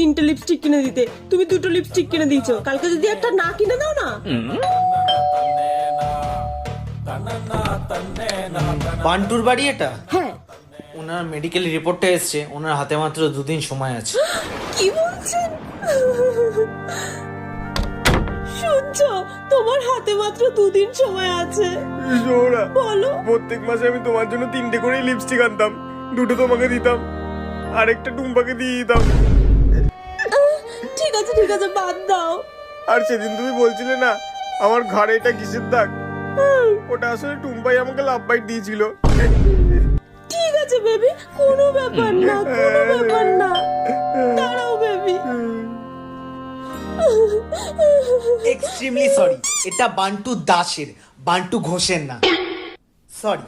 3টে লিপস্টিক কিনে দিতে, তুমি 2টো লিপস্টিক কিনে দিয়েছো। কালকে যদি একটা না কিনে দাও না। বান্টুর বাড়ি এটা? হ্যাঁ। ওনার মেডিকেল রিপোর্টটা এসছে, ওনার হাতে মাত্র 2 দিন সময় আছে। কি বলছেন? শুনছো, তোমার হাতে মাত্র 2 দিন সময় আছে। জোড়া বলো। প্রত্যেক মাসে আমি তোমার জন্য 3টে করে লিপস্টিক আনতাম, 2টো তোমাকে দিতাম, আরেকটা টুম্পাকে দিয়ে দিতাম। ঠিক আছে ঠিক আছে, বাদ দাও। আর সেদিন তুমি বলছিলে না আমার ঘাড়ে এটা কিসের দাগ, ওটা আসলে টুম্পাই আমাকে লাভ বাইট দিয়েছিল। ঠিক আছে বেবি, কোনো ব্যাপার না, কোনো ব্যাপার না। দাঁড়াও বেবি। এক্সট্রিমলি সরি, এটা বান্টু দাসের, বান্টু ঘোষের না। সরি।